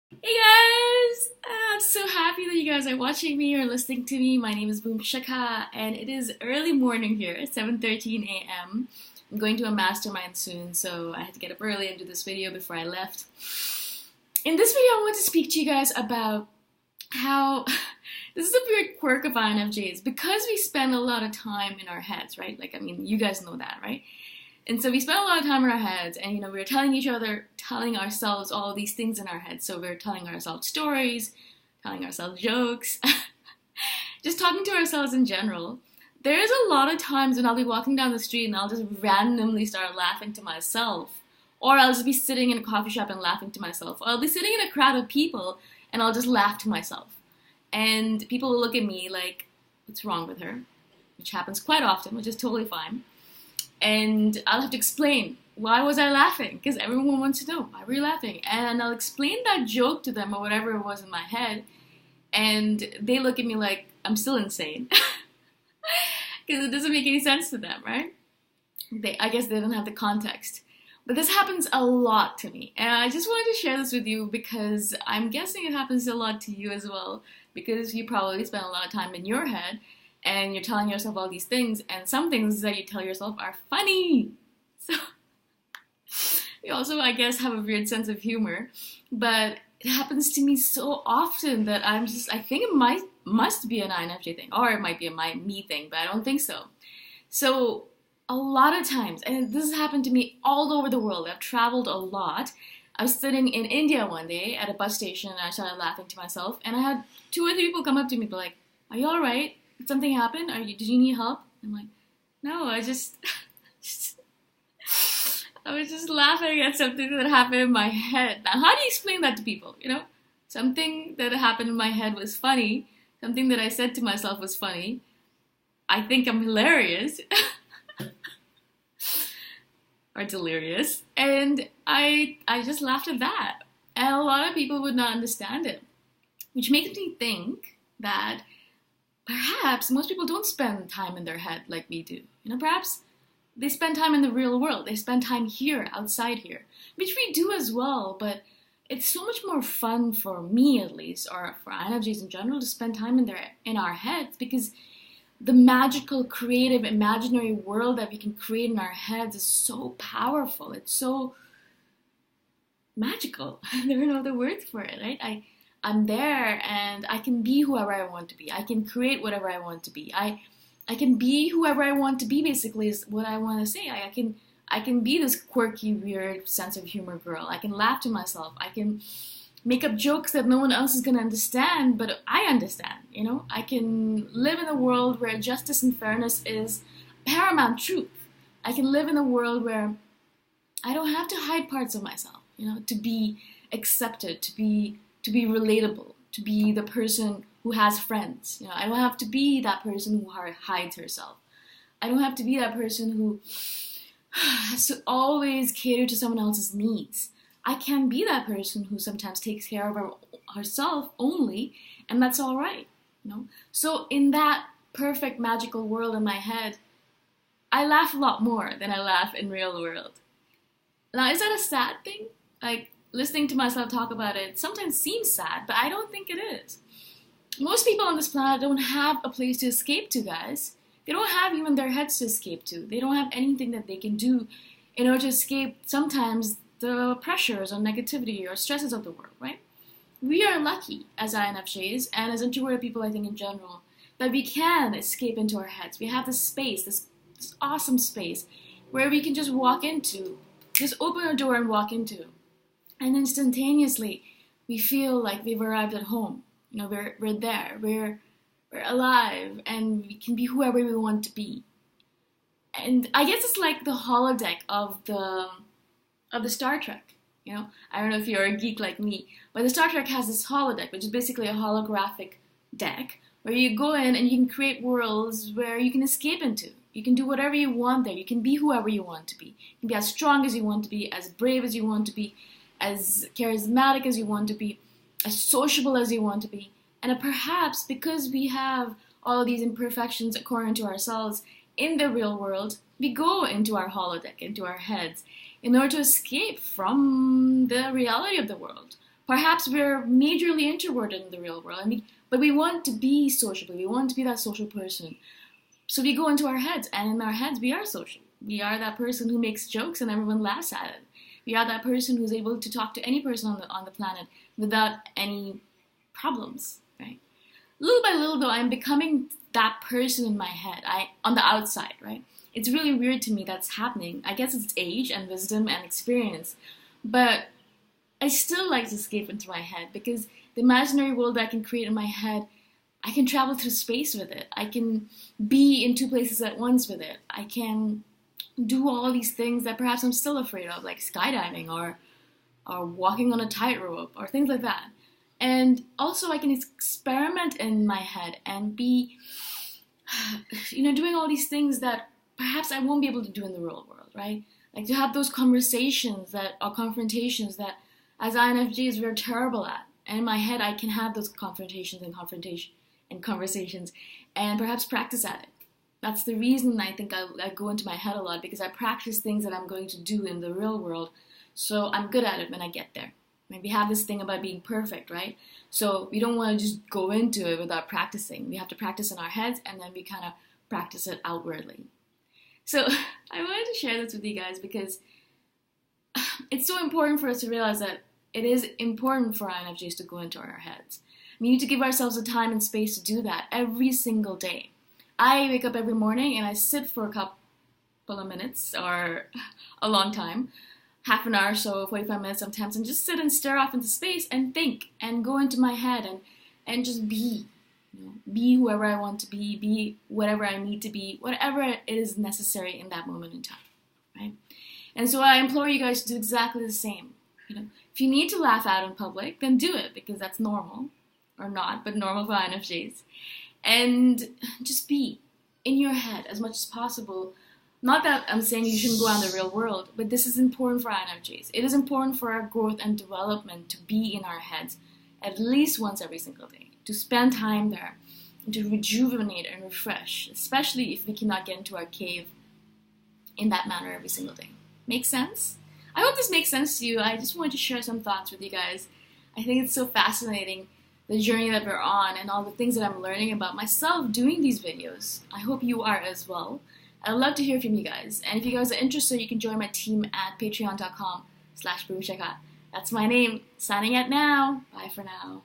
Hey guys! I'm so happy that you guys are watching me or listening to me. My name is Shikha and it is early morning here, 7:13 a.m. I'm going to a mastermind soon, so I had to get up early and do this video before I left. In this video, I want to speak to you guys about how this is a weird quirk of INFJs because we spend a lot of time in our heads, right? You guys know that, right? And so we spend a lot of time in our heads, and we're telling each other, telling ourselves all these things in our heads. So we're telling ourselves stories, telling ourselves jokes, just talking to ourselves in general. There's a lot of times when I'll be walking down the street and I'll just randomly start laughing to myself. Or I'll just be sitting in a coffee shop and laughing to myself. Or I'll be sitting in a crowd of people and I'll just laugh to myself. And people will look at me like, what's wrong with her? Which happens quite often, which is totally fine. And I'll have to explain why was I laughing, because everyone wants to know why were you laughing, and I'll explain that joke to them or whatever it was in my head, and they look at me like I'm still insane because it doesn't make any sense to them, right? I guess they don't have the context. But this happens a lot to me, and I just wanted to share this with you because I'm guessing it happens a lot to you as well, because you probably spend a lot of time in your head and you're telling yourself all these things, and some things that you tell yourself are funny. So you also, I guess, have a weird sense of humor, but it happens to me so often that I think it must be an INFJ thing, or it might be a me thing, but I don't think so. So a lot of times, and this has happened to me all over the world, I've traveled a lot. I was sitting in India one day at a bus station and I started laughing to myself, and I had 2 or 3 people come up to me and be like, "Are you alright? Did something happen? Did you need help?" I'm like, "No, I was just laughing at something that happened in my head." Now, how do you explain that to people? Something that happened in my head was funny. Something that I said to myself was funny. I think I'm hilarious or delirious, and I just laughed at that. And a lot of people would not understand it, which makes me think that perhaps most people don't spend time in their head like we do. Perhaps they spend time in the real world. They spend time here, outside here, which we do as well, but it's so much more fun for me, at least, or for INFJs in general, to spend time in our heads, because the magical, creative, imaginary world that we can create in our heads is so powerful. It's so magical. There are no other words for it, right? I'm there and I can be whoever I want to be. I can create whatever I want to be. I can be whoever I want to be, basically, is what I want to say. I can be this quirky, weird sense of humor girl. I can laugh to myself. I can make up jokes that no one else is going to understand, but I understand, I can live in a world where justice and fairness is paramount truth. I can live in a world where I don't have to hide parts of myself, to be accepted, to be relatable, to be the person who has friends. I don't have to be that person who hides herself. I don't have to be that person who has to always cater to someone else's needs. I can be that person who sometimes takes care of herself only, and that's all right. So in that perfect magical world in my head, I laugh a lot more than I laugh in real world. Now, is that a sad thing? Like, listening to myself talk about it sometimes seems sad, but I don't think it is. Most people on this planet don't have a place to escape to, guys. They don't have even their heads to escape to. They don't have anything that they can do in order to escape sometimes the pressures or negativity or stresses of the world, right? We are lucky as INFJs and as introverted people, I think, in general, that we can escape into our heads. We have this space, this awesome space where we can just open a door and walk into. And instantaneously, we feel like we've arrived at home. We're there, we're alive, and we can be whoever we want to be. And I guess it's like the holodeck of the Star Trek. I don't know if you're a geek like me, but the Star Trek has this holodeck, which is basically a holographic deck where you go in and you can create worlds where you can escape into. You can do whatever you want there. You can be whoever you want to be. You can be as strong as you want to be, as brave as you want to be, as charismatic as you want to be, as sociable as you want to be. And perhaps because we have all of these imperfections according to ourselves in the real world, we go into our holodeck, into our heads, in order to escape from the reality of the world, Perhaps we're majorly introverted in the real world, but we want to be sociable. We want to be that social person. So we go into our heads, and in our heads we are social. We are that person who makes jokes and everyone laughs at it. We are that person who's able to talk to any person on the planet without any problems, right? Little by little, though, I'm becoming that person in my head. On the outside, right? It's really weird to me that's happening. I guess it's age and wisdom and experience, but I still like to escape into my head, because the imaginary world I can create in my head, I can travel through space with it. I can be in two places at once with it. I can do all these things that perhaps I'm still afraid of, like skydiving or walking on a tightrope or things like that. And also I can experiment in my head and be, doing all these things that perhaps I won't be able to do in the real world, right? Like to have those conversations that are confrontations that as INFJs we're terrible at. And in my head I can have those confrontations and conversations and perhaps practice at it. That's the reason I think I go into my head a lot, because I practice things that I'm going to do in the real world, so I'm good at it when I get there. We have this thing about being perfect, right? So we don't want to just go into it without practicing. We have to practice in our heads, and then we kind of practice it outwardly. So I wanted to share this with you guys because it's so important for us to realize that it is important for INFJs to go into our heads. We need to give ourselves the time and space to do that every single day. I wake up every morning and I sit for a couple of minutes or a long time, half an hour or so, 45 minutes sometimes, and just sit and stare off into space and think and go into my head and just be. Be whoever I want to be whatever I need to be, whatever is necessary in that moment in time, right? And so I implore you guys to do exactly the same. If you need to laugh out in public, then do it, because that's normal, or not, but normal for INFJs. And just be in your head as much as possible. Not that I'm saying you shouldn't go out in the real world, but this is important for INFJs. It is important for our growth and development to be in our heads at least once every single day, to spend time there, and to rejuvenate and refresh, especially if we cannot get into our cave in that manner every single day. Make sense? I hope this makes sense to you. I just wanted to share some thoughts with you guys. I think it's so fascinating, the journey that we're on and all the things that I'm learning about myself doing these videos. I hope you are as well. I'd love to hear from you guys. And if you guys are interested, you can join my team at patreon.com/Shikha. That's my name. Signing out now. Bye for now.